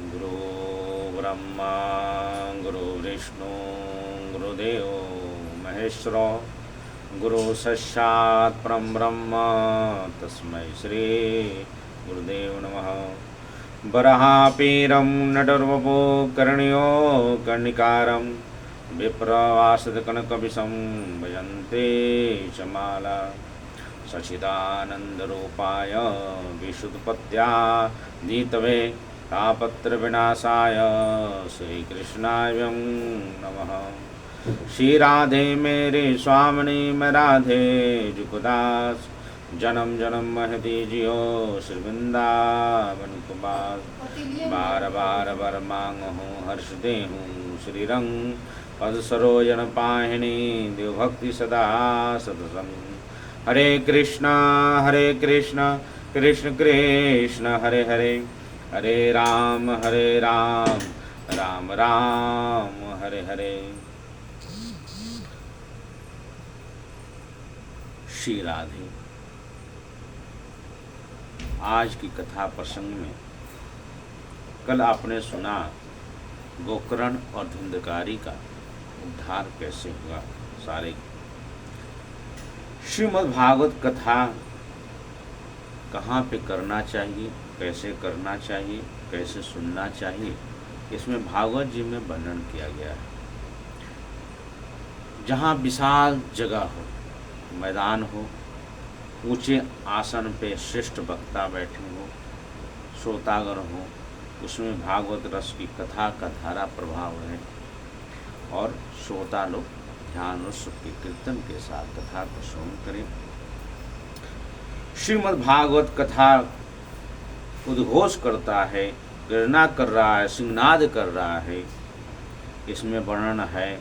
गुरु ब्रह्मा गुरु विष्णु गुरुदेव महेश्वर गुरु साक्षात् परं ब्रह्म तस्मै श्री गुरुदेव नमः। वराहपीरं नटर्वपो कर्ण्यो कर्णिकारं विप्रवासितकनकविशं भजन्ते च माला सच्चिदानन्दरूपाय विशुद्धपत्यादितवे तापत्रविनाशाय श्रीकृष्णाय नमः। श्री राधे मेरे स्वामिनी मैं राधे जुगदास जन्म जन्म महती जियो श्री वृंदावन कुमार बार बार बर मांग हूँ हर्ष दे हूँ श्री रंग पद सरोजन पाहिनी देव भक्ति सदा सतसंग। हरे कृष्णा कृष्ण कृष्ण हरे हरे हरे राम राम राम हरे हरे। श्री राधे। आज की कथा प्रसंग में कल आपने सुना गोकर्ण और धुंधकारी का उद्धार कैसे हुआ। सारे श्रीमद् भागवत कथा कहाँ पे करना चाहिए, कैसे करना चाहिए, कैसे सुनना चाहिए, इसमें भागवत जी में वर्णन किया गया है। जहाँ विशाल जगह हो, मैदान हो, ऊंचे आसन पे श्रेष्ठ वक्ता बैठे हो, श्रोतागण हो, उसमें भागवत रस की कथा का धारा प्रभाव है और श्रोता लोग ध्यान और सुख के कीर्तन के साथ कथा को श्रवण करें। श्रीमद् भागवत कथा उद्घोष करता है, प्रेरणा कर रहा है, सिंहनाद कर रहा है। इसमें वर्णन है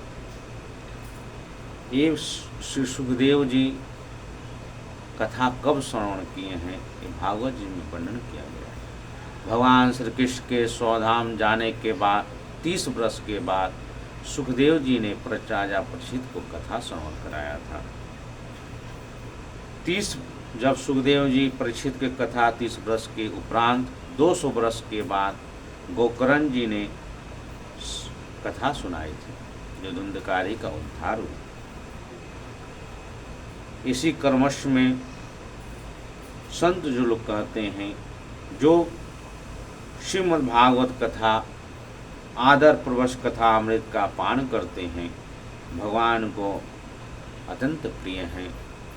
ये श्री सुखदेव जी कथा कब श्रवण किए हैं, ये भागवत जी में वर्णन किया गया है। भगवान श्री कृष्ण के स्वधाम जाने के बाद 30 वर्ष के बाद सुखदेव जी ने राजा परीक्षित को कथा श्रवण कराया था। जब सुखदेव जी परीक्षित की कथा 30 वर्ष के उपरांत 200 वर्ष के बाद गोकर्ण जी ने कथा सुनाई थी, जो धुंधकारी का उद्धार हुआ। इसी कर्मश में संत जो लोग कहते हैं, जो श्रीमद् भागवत कथा आदर प्रवश कथा अमृत का पान करते हैं, भगवान को अत्यंत प्रिय हैं,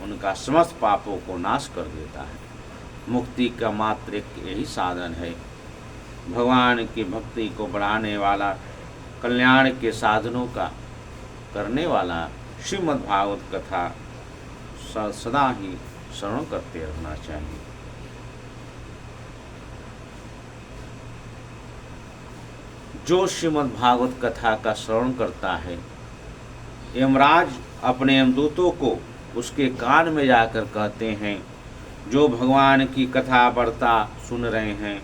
उनका समस्त पापों को नाश कर देता है। मुक्ति का मात्र एक यही साधन है, भगवान की भक्ति को बढ़ाने वाला, कल्याण के साधनों का करने वाला श्रीमद् भागवत कथा सदा ही श्रवण करते रहना चाहिए। जो श्रीमद् भागवत कथा का श्रवण करता है, यमराज अपने यमदूतों को उसके कान में जाकर कहते हैं, जो भगवान की कथा वार्ता सुन रहे हैं,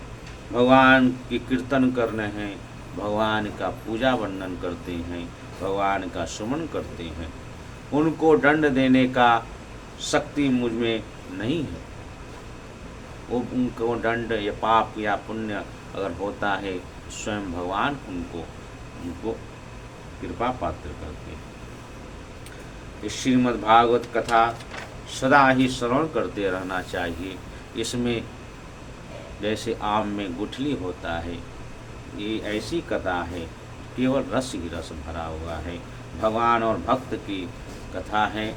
भगवान की कीर्तन कर रहे हैं, भगवान का पूजा वर्णन करते हैं, भगवान का सुमन करते हैं, उनको दंड देने का शक्ति मुझ में नहीं है। वो उनको दंड या पाप या पुण्य अगर होता है, स्वयं भगवान उनको कृपा पात्र करते हैं। इस श्रीमद् भागवत कथा सदा ही श्रवण करते रहना चाहिए। इसमें जैसे आम में गुठली होता है, ये ऐसी कथा है, केवल रस ही रस भरा हुआ है। भगवान और भक्त की कथा है,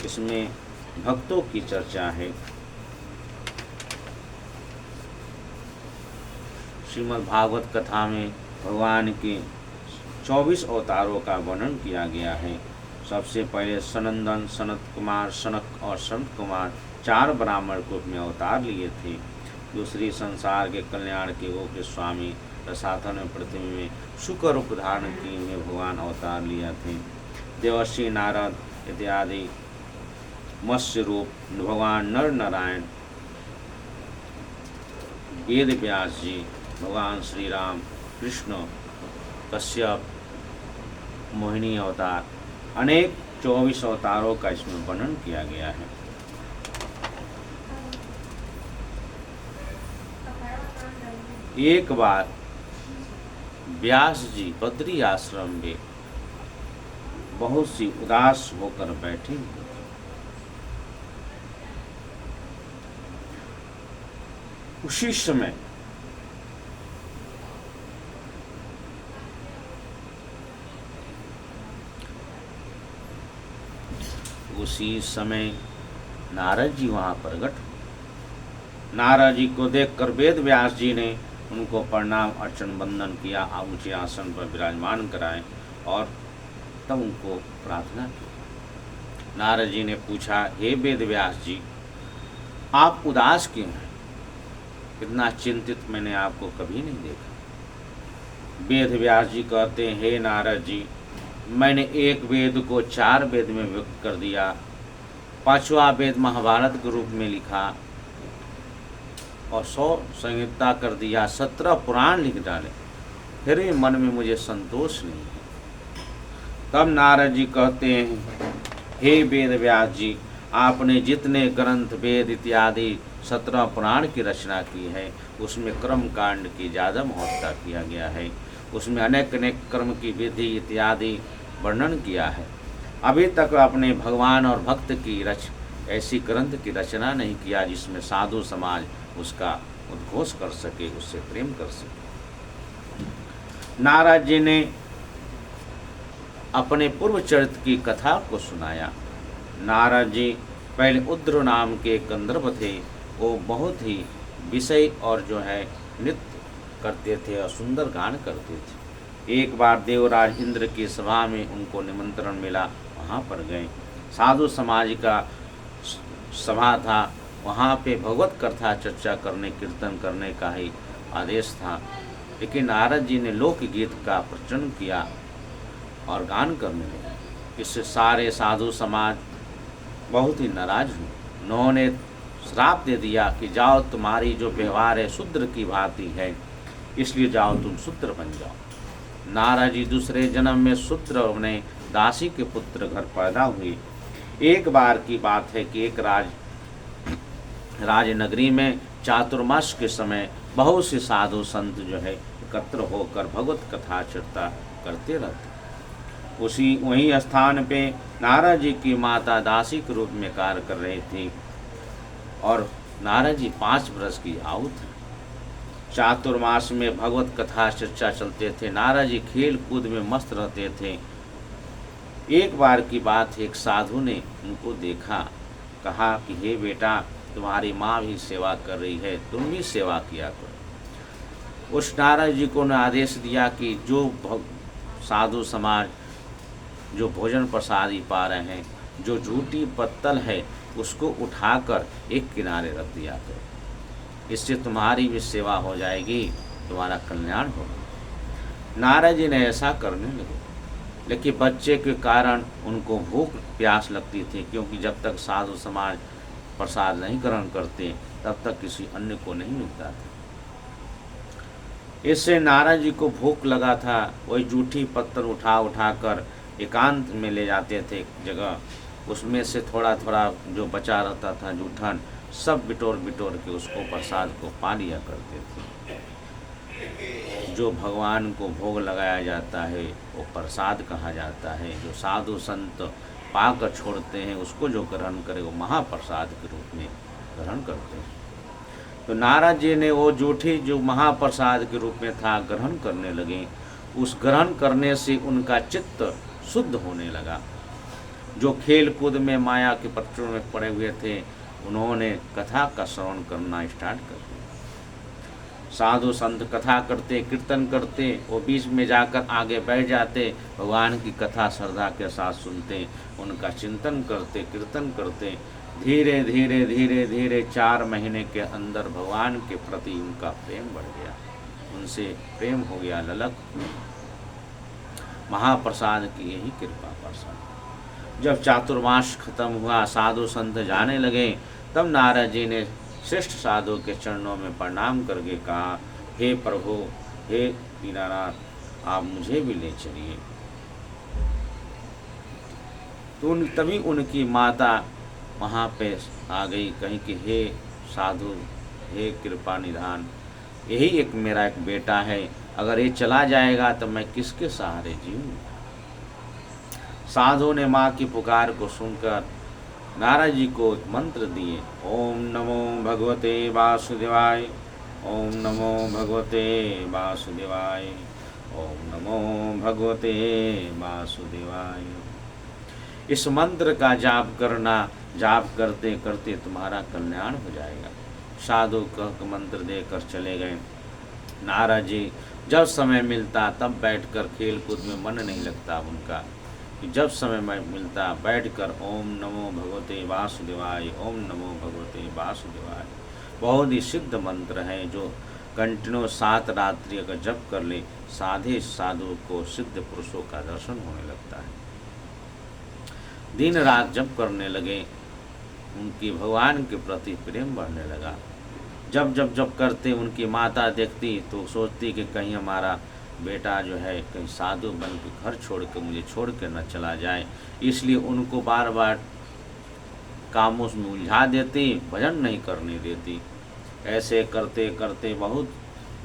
इसमें भक्तों की चर्चा है। श्रीमद् भागवत कथा में भगवान के 24 अवतारों का वर्णन किया गया है। सबसे पहले सनंदन, सनत कुमार, सनक और संत कुमार 4 ब्राह्मण रूप में अवतार लिए थे। दूसरी संसार के कल्याण के के स्वामी रसातन में पृथ्वी में सुख रूप धारण किए हुए भगवान अवतार लिया थे। देवर्षि नारद इत्यादि मत्स्य रूप भगवान नर नारायण, वेद व्यास जी, भगवान श्री राम, कृष्ण, कश्यप, मोहिनी अवतार, अनेक 24 अवतारों का इसमें वर्णन किया गया है। एक बार व्यास जी बद्री आश्रम में बहुत सी उदास होकर बैठे हुए थे। उसी समय नारद जी वहां प्रकट हुए। नारद जी को देखकर वेद व्यास जी ने उनको प्रणाम अर्चन वंदन किया, ऊंचे आसन पर विराजमान कराए और तब उनको प्रार्थना की। नारद जी ने पूछा, हे वेद व्यास जी, आप उदास क्यों हैं? इतना चिंतित मैंने आपको कभी नहीं देखा। वेद व्यास जी कहते हैं, हे नारद जी, मैंने एक वेद को 4 वेद में व्यक्त कर दिया, 5वां वेद महाभारत के रूप में लिखा और 100 संहिता कर दिया, 17 पुराण लिख डाले, फिर भी मन में मुझे संतोष नहीं है। तब नारद जी कहते हैं, हे वेद व्यास जी, आपने जितने ग्रंथ वेद इत्यादि 17 पुराण की रचना की है, उसमें कर्म कांड की ज़्यादा महत्ता किया गया है। उसमें अनेक अनेक कर्म की विधि इत्यादि वर्णन किया है। अभी तक आपने भगवान और भक्त की ऐसी ग्रंथ की रचना नहीं किया जिसमें साधु समाज उसका उद्घोष कर सके, उससे प्रेम कर सके। नारद जी ने अपने पूर्व चरित्र की कथा को सुनाया। नारद जी पहले उद्र नाम के एक गंधर्व थे, वो बहुत ही विषय और जो है नृत्य करते थे और सुंदर गान करते थे। एक बार देवराज इंद्र की सभा में उनको निमंत्रण मिला, वहाँ पर गए। साधु समाज का सभा था, वहाँ पे भगवत कथा चर्चा करने, कीर्तन करने का ही आदेश था, लेकिन नारद जी ने लोकगीत का प्रचलन किया और गान करने लगे। इससे सारे साधु समाज बहुत ही नाराज हुए। उन्होंने श्राप दे दिया कि जाओ, तुम्हारी जो व्यवहार है शूद्र की भांति है, इसलिए जाओ तुम शूद्र बन जाओ। नारद जी दूसरे जन्म में शूद्र बने, दासी के पुत्र घर पैदा हुए। एक बार की बात है कि एक राजनगरी में चातुर्मास के समय बहुत से साधु संत जो है एकत्र होकर भगवत कथा चर्चा करते रहते। वही स्थान पे नारद जी की माता दासी के रूप में कार्य कर रही थी और नारद जी 5 वर्ष की आयु थी। चातुर्मास में भगवत कथा चर्चा चलते थे, नारद जी खेल कूद में मस्त रहते थे। एक बार की बात है, एक साधु ने उनको देखा, कहा कि हे बेटा, तुम्हारी माँ भी सेवा कर रही है, तुम भी सेवा किया करो। उस नारद जी को ने आदेश दिया कि जो साधु समाज जो भोजन प्रसादी पा रहे हैं, जो झूठी पत्तल है उसको उठाकर एक किनारे रख दिया करो, इससे तुम्हारी भी सेवा हो जाएगी, तुम्हारा कल्याण होगा। नारद जी ने ऐसा करने लगे, लेकिन बच्चे के कारण उनको भूख प्यास लगती थी, क्योंकि जब तक साधु समाज प्रसाद नहीं ग्रहण करते तब तक किसी अन्य को नहीं मिलता था। इससे नारद जी को भूख लगा था, वही जूठी पत्थर उठा कर एकांत में ले जाते थे एक जगह, उसमें से थोड़ा थोड़ा जो बचा रहता था जूठन सब बिटोर के उसको प्रसाद को पा लिया करते थे। जो भगवान को भोग लगाया जाता है वो प्रसाद कहा जाता है। जो साधु संत पाकर छोड़ते हैं उसको जो ग्रहण करे वो महाप्रसाद के रूप में ग्रहण करते हैं। तो नारद जी ने वो जूठी जो महाप्रसाद के रूप में था ग्रहण करने लगे। उस ग्रहण करने से उनका चित्त शुद्ध होने लगा। जो खेल कूद में माया के पत्थरों में पड़े हुए थे उन्होंने कथा का श्रवण करना स्टार्ट कर दिया। साधु संत कथा करते, कीर्तन करते, वो बीच में जाकर आगे बैठ जाते, भगवान की कथा श्रद्धा के साथ सुनते, उनका चिंतन करते, कीर्तन करते। धीरे धीरे धीरे धीरे 4 महीने के अंदर भगवान के प्रति उनका प्रेम बढ़ गया, उनसे प्रेम हो गया, ललक। महाप्रसाद की यही कृपा प्रसाद। जब चातुर्मास खत्म हुआ, साधु संत जाने लगे, तब नारद जी ने श्रेष्ठ साधु के चरणों में प्रणाम करके कहा, हे प्रभु, हे दीनानाथ, आप मुझे भी ले चलिए। तो तभी उनकी माता वहाँ पे आ गई, कहीं कि हे साधु, हे कृपा निधान, यही एक मेरा एक बेटा है, अगर ये चला जाएगा तो मैं किसके सहारे जीऊँगा। साधु ने माँ की पुकार को सुनकर नारद जी को मंत्र दिए, ओम नमो भगवते वासुदेवाय, ओम नमो भगवते वासुदेवाय, ओम नमो भगवते वासुदेवाय। इस मंत्र का जाप करना, जाप करते करते तुम्हारा कल्याण हो जाएगा। साधु कह मंत्र देकर चले गए। नारद जी जब समय मिलता तब बैठकर खेल कूद में मन नहीं लगता उनका, कि जब समय मिलता बैठकर ओम नमो भगवते वासुदेवाय, ओम नमो भगवते वासुदेवाय। बहुत ही सिद्ध मंत्र है जो कंटिन्यू 7 रात्रि अगर जप कर ले, साधे साधु को सिद्ध पुरुषों का दर्शन होने लगता है। दिन रात जप करने लगे, उनकी भगवान के प्रति प्रेम बढ़ने लगा। जब जब जप करते उनकी माता देखती तो सोचती कि कहीं हमारा बेटा जो है कहीं साधु बन के घर छोड़ के मुझे छोड़ कर न चला जाए, इसलिए उनको बार बार कामों में उलझा देती, भजन नहीं करने देती। ऐसे करते करते बहुत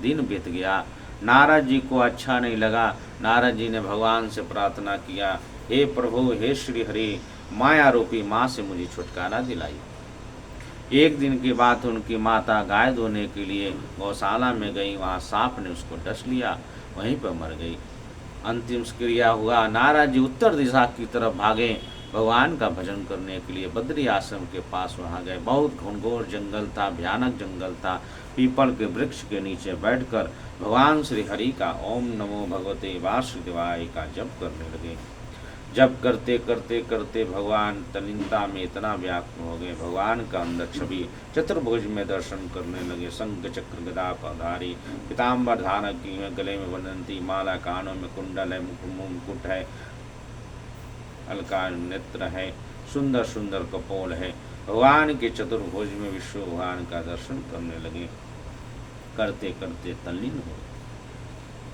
दिन बीत गया। नारद जी को अच्छा नहीं लगा। नारद जी ने भगवान से प्रार्थना किया, हे प्रभु, हे श्री हरि, माया रूपी माँ से मुझे छुटकारा दिलाई। एक दिन की बात, उनकी माता गाय धोने के लिए गौशाला में गई, वहाँ सांप ने उसको डस लिया, वहीं पर मर गई। अंतिम क्रिया हुआ। नारद जी उत्तर दिशा की तरफ भागे भगवान का भजन करने के लिए। बद्री आश्रम के पास वहाँ गए। बहुत घनघोर जंगल था, भयानक जंगल था। पीपल के वृक्ष के नीचे बैठकर भगवान श्री हरि का ओम नमो भगवते वासुदेवाय का जप करने लगे। जप करते करते करते भगवान तल्लीनता में इतना व्याप्त हो गए, भगवान का अंदर छवि चतुर्भुज में दर्शन करने लगे। शंख चक्र गदा पधारी, पीताम्बर धारण की है, गले में वदंती माला, कानों में कुंडल है, मुकुट है, अलका नेत्र है, सुंदर सुंदर कपोल है। भगवान के चतुर्भुज में विश्व भगवान का दर्शन करने लगे। करते करते तल्लीन हो।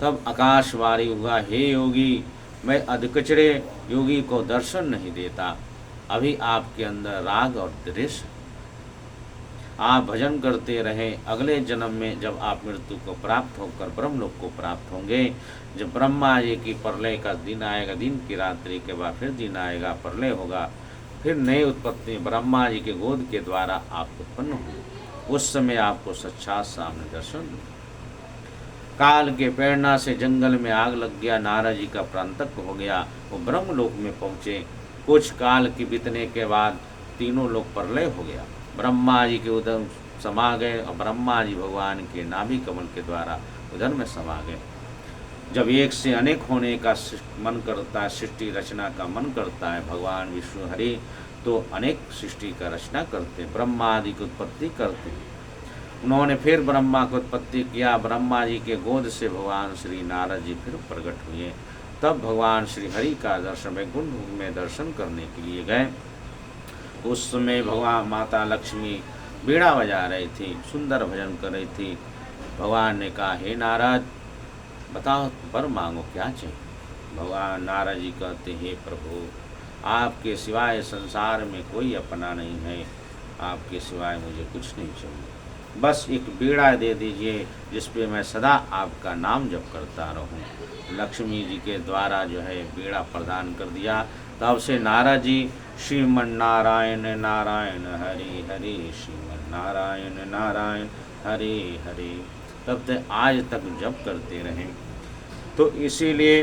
तब आकाशवाणी हुआ, हे योगी, मैं अधकचरे योगी को दर्शन नहीं देता। अभी आपके अंदर राग और द्वेष, आप भजन करते रहे। अगले जन्म में जब आप मृत्यु को प्राप्त होकर ब्रह्मलोक को प्राप्त होंगे, जब ब्रह्मा जी की प्रलय का दिन आएगा, दिन की रात्रि के बाद फिर दिन आएगा, प्रलय होगा, फिर नई उत्पत्ति ब्रह्मा जी के गोद के द्वारा आप उत्पन्न होंगे। उस समय आपको साक्षात सामने दर्शन। काल के प्रेरणा से जंगल में आग लग गया। नारद जी का प्रांतक हो गया। वो ब्रह्मलोक में पहुँचे। कुछ काल के बीतने के बाद तीनों लोक प्रलय हो गया। ब्रह्मा जी के उधर समा गए और ब्रह्मा जी भगवान के नाभि कमल के द्वारा उधर में समा गए। जब एक से अनेक होने का मन करता है, सृष्टि रचना का मन करता है भगवान विष्णु हरि, तो अनेक सृष्टि का रचना करते, ब्रह्मा आदि की उत्पत्ति करते। उन्होंने फिर ब्रह्मा को उत्पत्ति किया। ब्रह्मा जी के गोद से भगवान श्री नारद जी फिर प्रकट हुए। तब भगवान श्री हरि का दर्शन वैकुंठ में दर्शन करने के लिए गए। उस समय भगवान माता लक्ष्मी बीड़ा बजा रही थी, सुंदर भजन कर रही थी। भगवान ने कहा, हे नारद, बताओ वर मांगो, क्या चाहिए। भगवान नारद जी कहते, हे प्रभु, आपके सिवाय संसार में कोई अपना नहीं है, आपके सिवाय मुझे कुछ नहीं चाहिए। बस एक बीड़ा दे दीजिए जिस पे मैं सदा आपका नाम जप करता रहूं। लक्ष्मी जी के द्वारा जो है बीड़ा प्रदान कर दिया। तब से नारद जी श्रीमन नारायण नारायण हरि हरि, श्रीमन नारायण नारायण हरि हरि, तब तक आज तक जप करते रहे। तो इसीलिए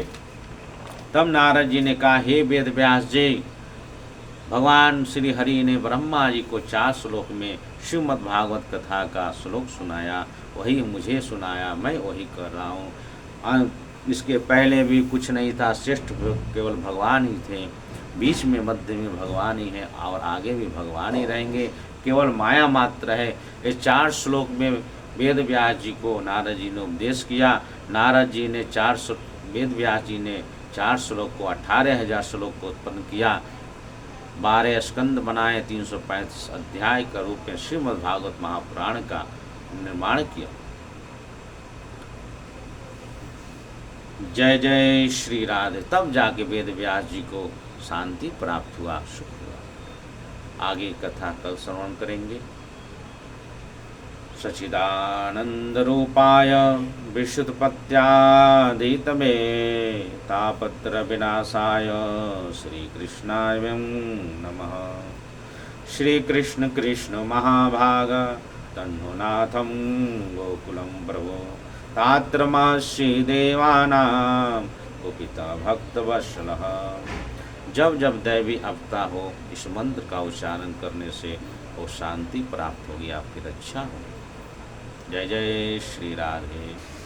तब नारद जी ने कहा, हे वेद व्यास जी, भगवान श्री हरि ने ब्रह्मा जी को 4 श्लोक में श्रीमद् भागवत कथा का श्लोक सुनाया, वही मुझे सुनाया, मैं वही कर रहा हूँ। इसके पहले भी कुछ नहीं था, श्रेष्ठ केवल भगवान ही थे, बीच में मध्य में भगवान ही है और आगे भी भगवान ही रहेंगे, केवल माया मात्र है। इस 4 श्लोक में वेद व्यास जी को नारद जी ने उपदेश किया। नारद जी ने वेद व्यास जी ने 4 श्लोक को 18,000 श्लोक को उत्पन्न किया। 12 स्कंद बनाए, 335 अध्याय का रूप में श्रीमद् भागवत महापुराण का निर्माण किया। जय जय श्री राधे। तब जाके वेद व्यास जी को शांति प्राप्त हुआ, सुख हुआ। आगे कथा कल श्रवण करेंगे। सच्चिदानन्दरूपाय विशुद्धपत्यादितमे तापत्रविनाशाय श्रीकृष्णाय नमः। श्रीकृष्ण कृष्ण महाभाग तन्नो नाथं गोकुलं प्रभो तात्रमसि देवानां कुपिता भक्तवत्सलः। जब जब दैवी आपदा हो इस मंत्र का उच्चारण करने से वो शांति प्राप्त होगी, आपकी रक्षा होगी। जय जय श्री राधे।